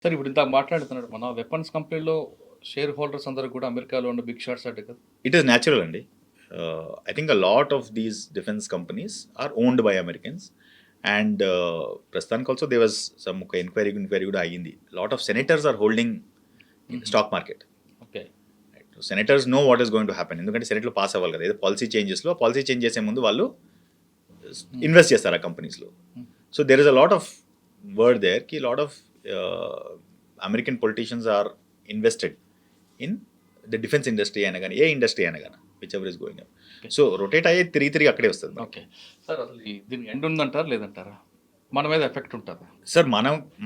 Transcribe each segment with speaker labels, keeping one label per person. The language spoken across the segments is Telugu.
Speaker 1: సార్ ఇప్పుడు ఇందాక మాట్లాడుతున్నాడు మన వెపన్స్ కంపెనీలో షేర్ హోల్డర్స్ అందరూ కూడా అమెరికాలో ఉన్న బిగ్ షాట్స్ అడ్డే కదా.
Speaker 2: ఇట్ ఈస్ న్యాచురల్ అండి. I think a lot of these defence companies are owned by Americans and ప్రస్తుతానికి ఆల్సో దే వాజ్ సమ్ ఒక ఎంక్వైరీ కూడా అయ్యింది. Lot of senators are holding stock market.
Speaker 1: Okay.
Speaker 2: Senators know what is going to happen, ఎందుకంటే సెనేట్లో పాస్ అవ్వాలి కదా, ఏదో పాలసీ చేంజ్ చేసే ముందు వాళ్ళు ఇన్వెస్ట్ చేస్తారు ఆ కంపెనీస్లో. So there is a lot of word there కి lot of American politicians are invested in the defence industry అయినా కానీ ఏ ఇండస్ట్రీ అయినా కానీ whichever is going up. So rotate అయ్యే తిరిగి అక్కడే వస్తుంది.
Speaker 1: ఓకే సార్, అసలు దీనికి ఎండ్ ఉందంటారా లేదంటారా? మన మీద ఎఫెక్ట్ ఉంటుందా?
Speaker 2: సార్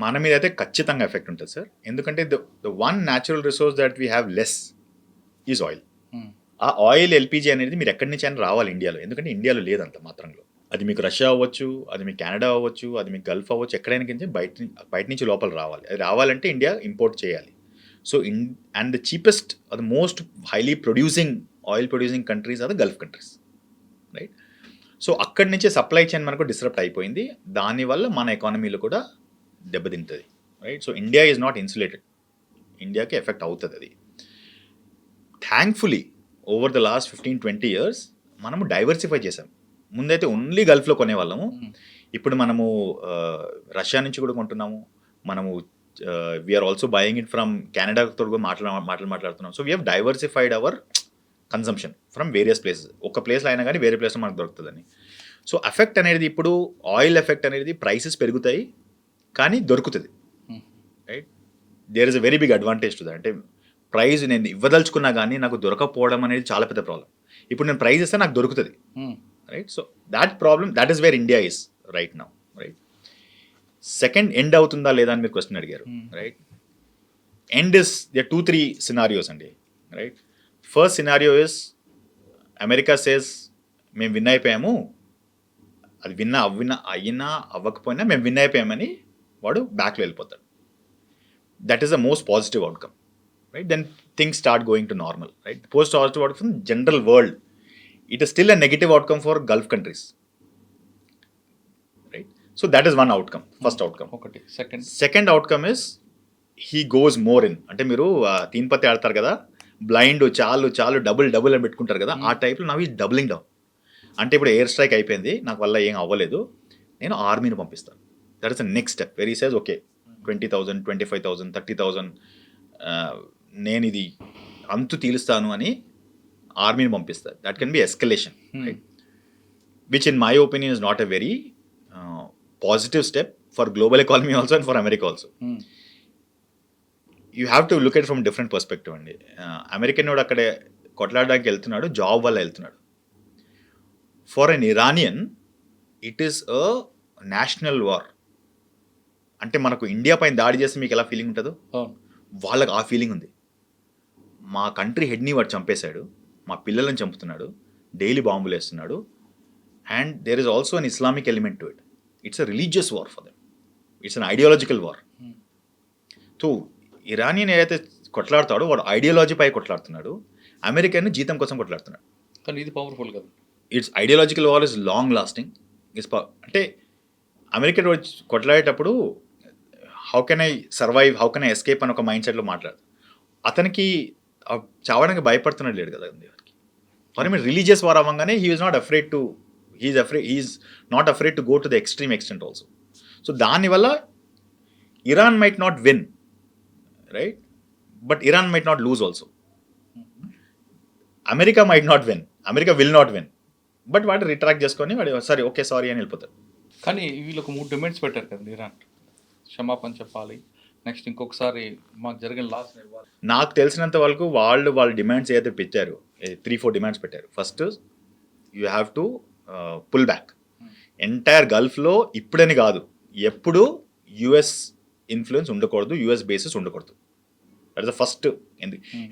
Speaker 2: మన మీద అయితే ఖచ్చితంగా ఎఫెక్ట్ ఉంటుంది సార్. ఎందుకంటే the one natural resource that we have less is oil. ఆ ఆయిల్ ఎల్పిజి అనేది మీరు ఎక్కడి నుంచి అయినా రావాలి ఇండియాలో, ఎందుకంటే ఇండియాలో లేదంత మాత్రంలో. అది మీకు రష్యా అవ్వచ్చు, అది మీకు కెనడా అవ్వచ్చు, అది మీకు గల్ఫ్ అవ్వచ్చు, ఎక్కడైనా నుంచి బయట నుంచి లోపల రావాలి. అది రావాలంటే ఇండియా ఇంపోర్ట్ చేయాలి. So and the cheapest the most highly producing oil producing countries are the Gulf countries, right? So అక్కడి నుంచే సప్లై చైన్ మనకు డిస్రప్ట్ అయిపోయింది. దానివల్ల మన ఎకానమీలో కూడా దెబ్బతింటుంది, right? So India is not insulated, ఇండియాకి ఎఫెక్ట్ అవుతుంది అది. Thankfully over the last 15-20 years మనము డైవర్సిఫై చేసాం. ముందైతే ఓన్లీ గల్ఫ్లో కొనేవాళ్ళము, ఇప్పుడు మనము రష్యా నుంచి కూడా కొంటున్నాము. మనము we are also buying it from కెనడాతో కూడా మాట్లాడుతున్నాం. So we have diversified hour consumption from various places. ఒక ప్లేస్లో అయినా కానీ వేరే ప్లేస్లో మనకు దొరుకుతుందని. సో ఎఫెక్ట్ అనేది ఇప్పుడు ఆయిల్ ఎఫెక్ట్ అనేది ప్రైసెస్ పెరుగుతాయి కానీ దొరుకుతుంది, right? There is a very big advantage to that. అంటే ప్రైస్ నేను ఇవ్వదలుచుకున్నా కానీ నాకు దొరకపోవడం అనేది చాలా పెద్ద ప్రాబ్లం. ఇప్పుడు నేను ప్రైస్ ఇస్తే నాకు దొరుకుతుంది, right? So that is where India is right now, right? Second end అవుతుందా లేదా అని మీరు క్వశ్చన్ అడిగారు, right? End is there 2-3 scenarios అండి, right? First scenario is America says మేము విన్ అయిపోయాము, అది అయినా అవ్వకపోయినా మేము విన్ అయిపోయామని వాడు బ్యాక్లో వెళ్ళిపోతాడు. That is the most positive outcome, right? Then things start going to normal, right? Post positive outcome general world, it is still a negative outcome for Gulf countries, right? So that is one outcome, first outcome.
Speaker 1: ఒకటి.
Speaker 2: Second outcome is he goes more in, అంటే మీరు తీన్ పత్తి ఆడతారు కదా, బ్లైండ్ చాలు డబుల్ అని పెట్టుకుంటారు కదా, ఆ టైప్లో నవ్ ఈ డబులింగ్ డౌన్. అంటే ఇప్పుడు ఎయిర్ స్ట్రైక్ అయిపోయింది, నాకు వల్ల ఏం అవ్వలేదు, నేను ఆర్మీని పంపిస్తాను. That is the next step. Very sage okay 20,000 25,000 30,000 నేను ఇది అంతు తీలుస్తాను అని ఆర్మీని పంపిస్తారు. That can be escalation, right? Which in my opinion is not a very positive step for global economy also and for America also. You have to look at from different perspective అండి. అమెరికన్ వాడు అక్కడ కొట్లాడడానికి వెళ్తున్నాడు, జాబ్ వల్ల వెళ్తున్నాడు. For an Iranian it is a national war. అంటే మనకు ఇండియా పైన దాడి చేస్తే మీకు ఎలా ఫీలింగ్ ఉంటుందో వాళ్ళకి ఆ ఫీలింగ్ ఉంది. మా కంట్రీ హెడ్ని వాడు చంపేశాడు, మా పిల్లలను చంపుతున్నాడు, డైలీ బాంబులు వేస్తున్నాడు, and there is also an Islamic element to it. It's a religious war for them, it's an ideological war. So Iranian ఏదైతే కొట్లాడతాడో వాడు ఐడియాలజీపై కొట్లాడుతున్నాడు, అమెరికన్ జీతం కోసం కొట్లాడుతున్నాడు.
Speaker 1: కానీ ఇది పవర్ఫుల్ కదా.
Speaker 2: It's ideological war is long lasting. అంటే అమెరికన్ కొట్లాడేటప్పుడు how can I survive, how can I escape అని ఒక మైండ్ సెట్లో మాట్లాడు. అతనికి చావడానికి భయపడుతున్నాడు లేడు కదా వారికి. మరి మీరు రిలీజియస్ వార్ అవ్వగానే he's not afraid to go to the extreme extent also. So దానివల్ల Iran might not win, right? But Iran might not lose also. America might not win, America will not win, but వాడు రిట్రాక్ట్ చేసుకొని వాడు సరే ఓకే సారీ అని వెళ్ళిపోతాడు.
Speaker 1: కానీ వీళ్ళకు 3 డిమాండ్స్ పెట్టారు కదా ఇరాన్. క్షమాపణ చెప్పాలి, నెక్స్ట్ ఇంకొకసారి మాకు జరిగిన లాస్ ఇవ్వాలి.
Speaker 2: నాకు తెలిసినంత వరకు వాళ్ళ డిమాండ్స్ ఏదైతే పెట్టారు 3-4 డిమాండ్స్ పెట్టారు. First you have to pull back. Entire గల్ఫ్లో ఇప్పుడని కాదు ఎప్పుడు యుఎస్ ఇన్ఫ్లుయెన్స్ ఉండకూడదు, యుఎస్ బేసెస్ ఉండకూడదు. That is the first.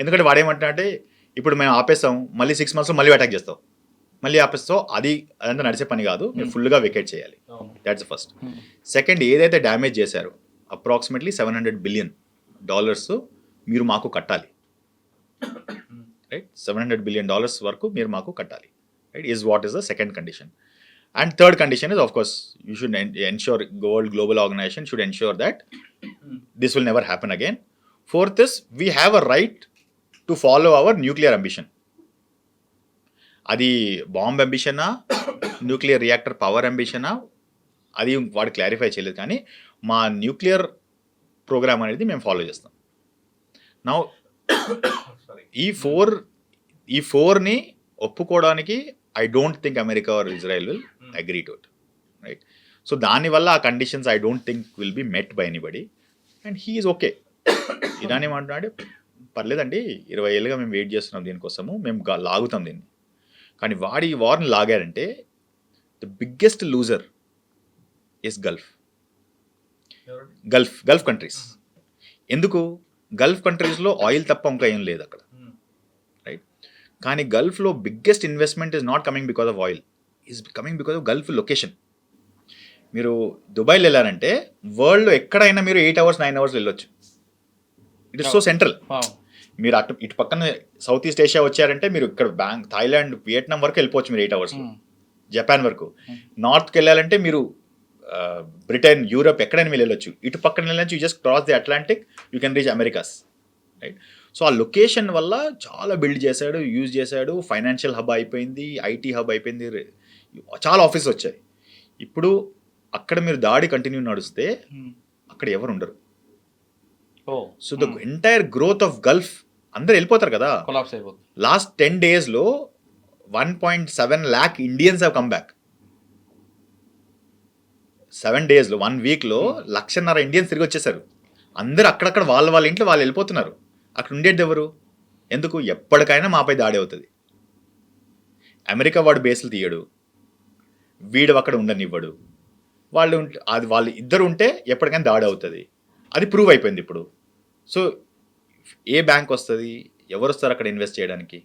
Speaker 2: ఎందుకంటే వాడేమంటున్నా అంటే ఇప్పుడు మేము ఆపేస్తాం, మళ్ళీ 6 monthsలో మళ్ళీ అటాక్ చేస్తాం, మళ్ళీ ఆపేస్తాం, అదంతా నడిచే పని కాదు, మీరు ఫుల్గా వెకేట్ చేయాలి. That's the first. సెకండ్, ఏదైతే డ్యామేజ్ చేశారో అప్రాక్సిమేట్లీ $700 billion మీరు మాకు కట్టాలి, రైట్? $700 billion వరకు మీరు మాకు కట్టాలి, right? Is what is the second condition. And third condition is, of course, you should ensure, World Global Organization should ensure that this will never happen again. Fourth is, we have a right to follow our nuclear ambition. అది బాంబ్ అంబిషనా, న్యూక్లియర్ రియాక్టర్ పవర్ అంబిషనా, అది వాడు క్లారిఫై చేయలేదు. కానీ మా న్యూక్లియర్ ప్రోగ్రామ్ అనేది మేము ఫాలో చేస్తాం. నా ఈ ఫోర్ని ఒప్పుకోవడానికి I don't think America or Israel will agree to it, right? So దానివల్ల ఆ conditions I don't think will be met by anybody, and he is okay. Iran ఏమంటున్నాడు, పర్లేదండి, 20 ఏళ్ళుగా మేము వెయిట్ చేస్తున్నాం దీనికోసము, మేము లాగుతాం దీన్ని. కానీ వాడి ఈ వార్ని లాగారంటే the biggest loser is Gulf countries. ఎందుకు? గల్ఫ్ కంట్రీస్లో ఆయిల్ తప్ప ఇంకా ఏం లేదు అక్కడ, రైట్? కానీ గల్ఫ్లో biggest investment is not coming because of oil, is coming because of Gulf location. మీరు దుబాయ్లో వెళ్ళారంటే వరల్డ్లో ఎక్కడైనా మీరు 8 hours 9 hours వెళ్ళొచ్చు. It is so central. మీరు ఇటు పక్కన సౌత్ ఈస్ట్ ఏషియా వచ్చారంటే మీరు ఇక్కడ థాయిలాండ్, వియట్నాం వరకు వెళ్ళిపోవచ్చు మీరు 8 hours, జపాన్ వరకు. నార్త్కి వెళ్ళాలంటే మీరు బ్రిటన్, యూరప్ ఎక్కడైనా మీరు వెళ్ళొచ్చు. ఇటు పక్కన వెళ్ళొచ్చు, you just cross the Atlantic, you can reach Americas, right? So ఆ లొకేషన్ వల్ల చాలా బిల్డ్ చేశాడు, యూజ్ చేశాడు. ఫైనాన్షియల్ హబ్ అయిపోయింది, ఐటీ హబ్ అయిపోయింది, చాలా ఆఫీస్ వచ్చాయి. ఇప్పుడు అక్కడ మీరు దాడి కంటిన్యూ నడిస్తే అక్కడ ఎవరు ఉండరు. So the entire growth of Gulf అందరు వెళ్ళిపోతారు కదా. Last 10 daysలో 1.7 lakh Indians have come back. 7 daysలో 1 weekలో 1.5 lakh Indians తిరిగి వచ్చేసారు. అందరు అక్కడక్కడ వాళ్ళ ఇంట్లో వాళ్ళు వెళ్ళిపోతున్నారు. అక్కడ ఉండేది ఎవరు? ఎందుకు? ఎప్పటికైనా మాపై దాడి అవుతుంది. అమెరికా వాడు బేస్లు తీయడు, వీడు అక్కడ ఉండనివ్వడు. వాళ్ళు ఇద్దరు ఉంటే ఎప్పటికైనా దాడి అవుతుంది. అది ప్రూవ్ అయిపోయింది ఇప్పుడు. సో ఏ బ్యాంక్ వస్తుంది, ఎవరు వస్తారు అక్కడ ఇన్వెస్ట్ చేయడానికి?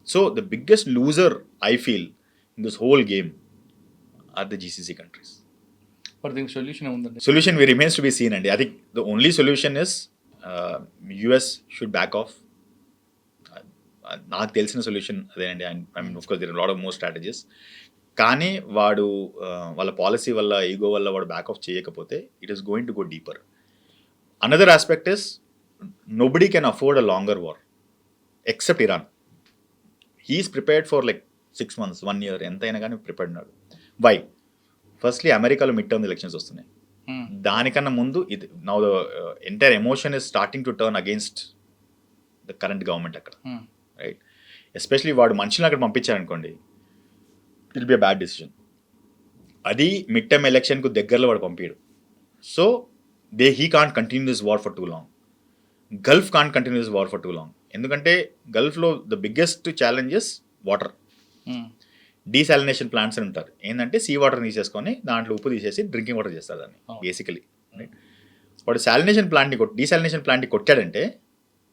Speaker 2: So the biggest loser I feel in this whole game are the GCC countries. Solution we remains to be seen అండి. I think the only solution is US should back off. నాకు తెలిసిన సొల్యూషన్ అదేనండి. I mean of course there are lot of more strategies. కానీ వాడు వాళ్ళ పాలసీ వల్ల, ఈగో వల్ల వాడు బ్యాక్ ఆఫ్ చేయకపోతే it is going to go deeper. Another aspect is nobody can afford a longer war except Iran. He is prepared for like 6 months, 1 year, ఎంతైనా కానీ ప్రిపేర్డ్ ఉన్నాడు. వై? ఫస్ట్లీ అమెరికాలో మిడ్ టర్మ్ ఎలక్షన్స్ వస్తున్నాయి. దానికన్నా ముందు ఇది now the entire emotion is starting to turn against the current government అక్కడ, రైట్? ఎస్పెషలీ వాడు మనుషులను అక్కడ పంపించారనుకోండి, it will be a bad decision. అది మిడ్ టర్మ్ ఎలక్షన్కు దగ్గరలో వాడు పంపించడు. So he can't continue this war for too long. Gulf can't continue this war for too long. ఎందుకంటే గల్ఫ్లో the biggest challenge is water. Desalination plants అని ఉంటారు. ఏంటంటే సీ వాటర్ తీసేసుకొని దాంట్లో ఉప్పు తీసేసి డ్రింకింగ్ వాటర్ చేస్తారు దాన్ని బేసికలీ, రైట్? వాడు డీసాలినేషన్ ప్లాంట్ని కొట్టాడంటే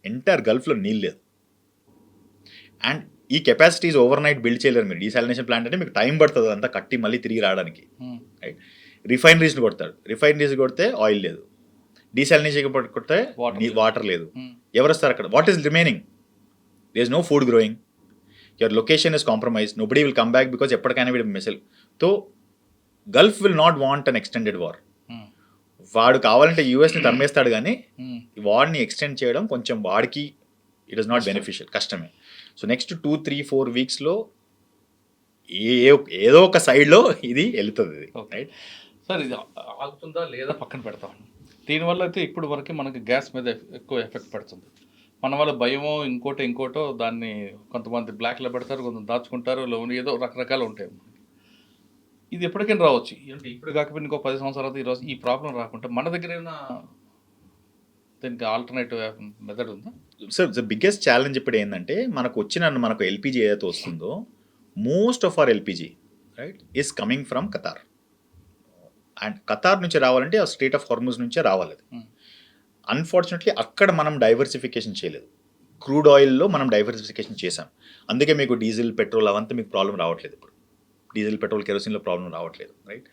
Speaker 2: ఎంటైర్ గల్ఫ్లో నీళ్ళు లేదు. అండ్ ఈ కెపాసిటీస్ ఓవర్ నైట్ బిల్డ్ చేయలేరు మీరు. డీసాలినేషన్ ప్లాంట్ అంటే మీకు టైం పడుతుంది అంతా కట్టి మళ్ళీ తిరిగి రావడానికి, రైట్? రిఫైనరీస్ని కొడతాడు. రిఫైనరీస్ కొడితే ఆయిల్ లేదు, డీసాలినేషన్ కొడితే వాటర్ లేదు. ఎవరు వస్తారు అక్కడ? What is remaining? There is no food growing, your location is compromise, nobody will come back because ఎప్పటికైనా వీడు missile. So Gulf will not want an extended war. వాడు కావాలంటే యూఎస్ని తమ్మేస్తాడు, కానీ వార్ని ఎక్స్టెండ్ చేయడం కొంచెం వాడికి ఇట్ ఇస్ నాట్ బెనిఫిషియల్, కష్టమే. సో నెక్స్ట్ 2-3-4 weeksలో ఏదో ఒక సైడ్లో ఇది వెళుతుంది, రైట్?
Speaker 1: సార్, ఇది ఆగుతుందా లేదా పక్కన పెడతాం. దీనివల్ల అయితే ఇప్పుడు వరకు మనకి గ్యాస్ మీద ఎక్కువ ఎఫెక్ట్ పడుతుంది. మన వల్ల భయమో ఇంకోటో దాన్ని కొంతమంది బ్లాక్లో పెడతారు, కొంత దాచుకుంటారు, ఏదో రకరకాలు ఉంటాయి. ఇది ఎప్పటికైనా రావచ్చు. అంటే ఇప్పుడు కాకపోతే ఇంకో 10 సంవత్సరాలు ఈరోజు ఈ ప్రాబ్లం రాకుండా మన దగ్గర ఏమైనా దీనికి ఆల్టర్నేటివ్ మెథడ్ ఉందా?
Speaker 2: సార్, ద బిగ్గెస్ట్ ఛాలెంజ్ ఇప్పుడు ఏంటంటే మనకు ఎల్పిజి ఏదైతే వస్తుందో, most of our LPG, right, is coming from Qatar. And Qatar నుంచి రావాలంటే ఆ స్ట్రెయిట్ ఆఫ్ హార్ముజ్ నుంచే రావాలి. అన్ఫార్చునేట్లీ అక్కడ మనం డైవర్సిఫికేషన్ చేయలేదు. క్రూడ్ ఆయిల్లో మనం డైవర్సిఫికేషన్ చేసాం. అందుకే మీకు డీజిల్, పెట్రోల్ అవంతా మీకు ప్రాబ్లం రావట్లేదు. ఇప్పుడు డీజిల్, పెట్రోల్, కెరోసిన్లో ప్రాబ్లం రావట్లేదు, రైట్?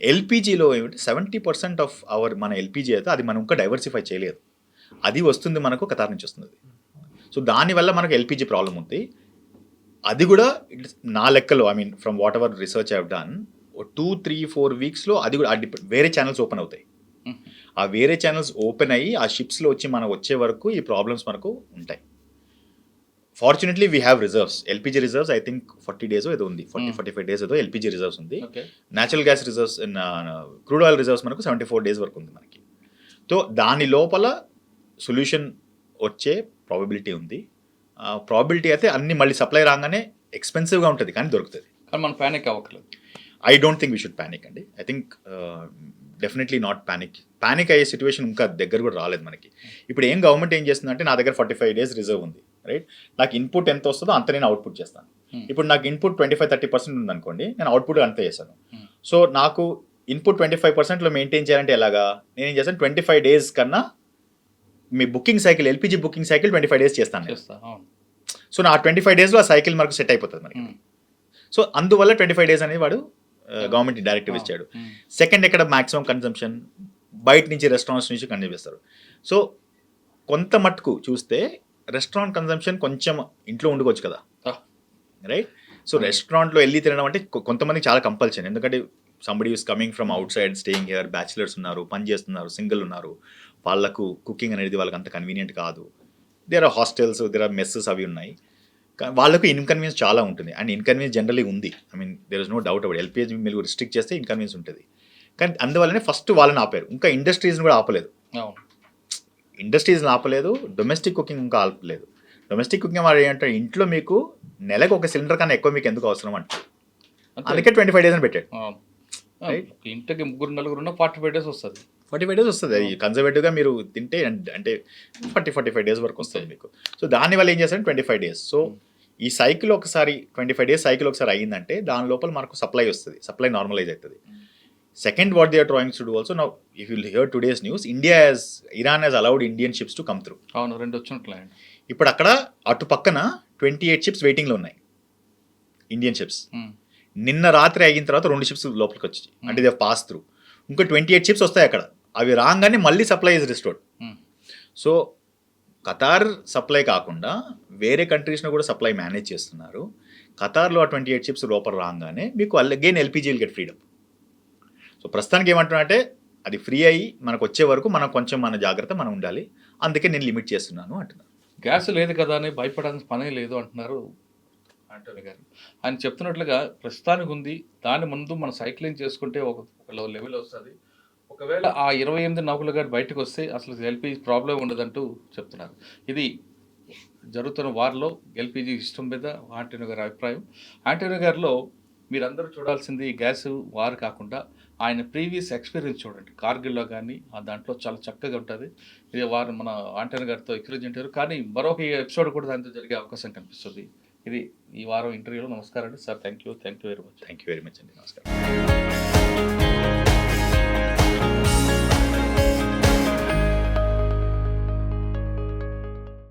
Speaker 2: ఎల్పిజిలో ఏమిటి 70% ఆఫ్ మన ఎల్పిజి అయితే అది మనం ఇంకా డైవర్సిఫై చేయలేదు. అది వస్తుంది మనకు ఖతార్ నుంచి వస్తుంది. సో దానివల్ల మనకు ఎల్పిజి ప్రాబ్లం ఉంది. అది కూడా నా లెక్కలో I mean from what ever research I done 2-3-4 వీక్స్లో అది కూడా వేరే ఛానల్స్ ఓపెన్ అవుతాయి. ఆ వేరే ఛానల్స్ ఓపెన్ అయ్యి ఆ షిప్స్లో వచ్చి మనకు వచ్చే వరకు ఈ ప్రాబ్లమ్స్ మనకు ఉంటాయి. Fortunately we have reserves, LPG reserves I think 40 days ఏదో ఉంది, 40-45 డేస్ ఏదో ఎల్పిజి రిజర్వ్స్ ఉంది. Natural gas reserves, crude oil reserves మనకు 74 డేస్ వరకు ఉంది మనకి. సో దాని లోపల సొల్యూషన్ వచ్చే ప్రాబబిలిటీ ఉంది. ప్రాబబిలిటీ అయితే అన్ని మళ్ళీ సప్లై రాగానే ఎక్స్పెన్సివ్గా ఉంటుంది కానీ దొరుకుతుంది.
Speaker 1: కానీ మనం ప్యానిక్ అవ్వట్లేదు.
Speaker 2: I don't think we should panic అండి. I think definitely not panic అయ్యే సిచ్యువేషన్ ఇంకా దగ్గర కూడా రాలేదు మనకి. ఇప్పుడు ఏం గవర్నమెంట్ ఏం చేస్తుందంటే నా దగ్గర 45 డేస్ రిజర్వ్ ఉంది, రైట్? నాకు ఇన్పుట్ ఎంత వస్తుందో అంత నేను అవుట్పుట్ చేస్తాను. ఇప్పుడు నాకు ఇన్పుట్ 25-30% ఉందనుకోండి, నేను అవుట్పుట్ అంతే చేస్తాను. సో నాకు ఇన్పుట్ 25%లో మెయింటైన్ చేయాలంటే ఎలాగా? నేను ఏం చేస్తాను, 25 డేస్ కన్నా మీ booking cycle, LPG booking cycle 25 days చేస్తాను. సో నా 25 డేస్లో ఆ సైకిల్ మనకు సెట్ అయిపోతుంది మనకి. సో అందువల్ల 25 డేస్ అనేది వాడు గవర్నమెంట్ డైరెక్టివ్ ఇచ్చాడు. సెకండ్, ఎక్కడ మ్యాక్సిమం కన్జంప్షన్ బయట నుంచి రెస్టారెంట్స్ నుంచి కన్జ్యూమ్ చేస్తారు. సో కొంత మట్టుకు చూస్తే రెస్టారెంట్ కన్జంప్షన్ కొంచెం ఇంట్లో వండుకోవచ్చు కదా, రైట్? సో రెస్టారెంట్లో వెళ్ళి తినడం అంటే కొంతమందికి చాలా కంపల్సరీ, ఎందుకంటే somebody is coming from out side, staying here, bachelors ఉన్నారు, పని చేస్తున్నారు, సింగిల్ ఉన్నారు, వాళ్ళకు కుకింగ్ అనేది వాళ్ళకి అంత కన్వీనియంట్ కాదు. There are hostels, there are messes అవి ఉన్నాయి. వాళ్ళకు ఇన్కన్వీనియన్స్ చాలా ఉంటుంది, అండ్ ఇన్కన్వీనియన్స్ జనరలీ ఉంది. I mean there is no doubt about. LPG మీరు రిస్ట్రిక్ట్ చేస్తే ఇన్కన్వీనియన్స్ ఉంటుంది, కానీ అందువల్లనే ఫస్ట్ వాళ్ళని ఆపారు. ఇంకా ఇండస్ట్రీస్ని కూడా ఆపలేదు. ఇండస్ట్రీస్ని ఆపలేదు, డొమెస్టిక్ కుకింగ్ ఇంకా ఆపలేదు. డొమెస్టిక్ కుకింగ్ వాళ్ళు ఏంటంటే ఇంట్లో మీకు నెలకు ఒక సిలిండర్ కన్నా ఎక్కువ మీకు ఎందుకు అవసరం అంటే, అందుకే 25 డేస్ అని పెట్టాడు.
Speaker 1: ఇంటికి 3-4 45 డేస్ వస్తుంది.
Speaker 2: 45 డేస్ వస్తుంది. అది కన్జర్వేటివ్గా మీరు తింటే అంటే 40-45 డేస్ వరకు వస్తుంది మీకు. సో దానివల్ల ఏం చేస్తారు, 25 డేస్. సో ఈ సైకిల్ ఒకసారి 25 డేస్ సైకిల్ ఒకసారి అయ్యిందంటే దాని లోపల మనకు సప్లై వస్తుంది, సప్లై నార్మలైజ్ అవుతుంది. Second, what they are trying to do also now, if you hear today's news, Iran has allowed Indian ships to come through.
Speaker 1: అవును, 2 వచ్చినట్లే.
Speaker 2: ఇప్పుడు అక్కడ అటు పక్కన 28 షిప్స్ వెయిటింగ్లో ఉన్నాయి, ఇండియన్ షిప్స్. నిన్న రాత్రి అయిన తర్వాత 2 షిప్స్ లోపలికి వచ్చాయి, అంటే దే పాస్ త్రూ. ఇంకో 28 షిప్స్ వస్తాయి అక్కడ. అవి రాగానే మళ్ళీ supply is restored. So Qatar supply కాకుండా వేరే కంట్రీస్ను కూడా సప్లై మేనేజ్ చేస్తున్నారు. ఖతార్లో ఆ 28 షిప్స్ లోపల రాగానే మీకు again LPG will get freedom. So ప్రస్తుతానికి ఏమంటున్నా అంటే అది ఫ్రీ అయ్యి మనకు వచ్చే వరకు మనం కొంచెం మన జాగ్రత్త మనం ఉండాలి, అందుకే నేను లిమిట్ చేస్తున్నాను అంటున్నాను.
Speaker 1: గ్యాస్ లేదు కదా అని భయపడాల్సిన పనే లేదు అంటున్నారు ఆంటోనీ గారు. ఆయన చెప్తున్నట్లుగా ప్రస్తుతానికి ఉంది, దాని ముందు మనం సైక్లింగ్ చేసుకుంటే ఒక లెవెల్ వస్తుంది. ఒకవేళ ఆ 28 నౌకలు గారు బయటకు వస్తే అసలు ఎల్పిజి ప్రాబ్లం ఉండదంటూ చెప్తున్నారు. ఇది జరుగుతున్న వార్లో ఎల్పిజి సిస్టమ్ మీద ఆంటోనీ గారి అభిప్రాయం. ఆంటోనీ గారిలో మీరందరూ చూడాల్సింది గ్యాస్ వార్ కాకుండా ఆయన ప్రీవియస్ ఎక్స్పీరియన్స్ చూడండి. కార్గిల్లో కానీ ఆ దాంట్లో చాలా చక్కగా ఉంటుంది. ఇది వారు మన ఆంటోనీ గారితో ఎక్స్పీరియన్స్ కానీ మరొక ఎపిసోడ్ కూడా దాంతో జరిగే అవకాశం కనిపిస్తుంది. ఇది ఈ వారం ఇంటర్వ్యూలో. నమస్కారం అండి sir. Thank you very much.
Speaker 2: Thank you very much అండి. నమస్కారం.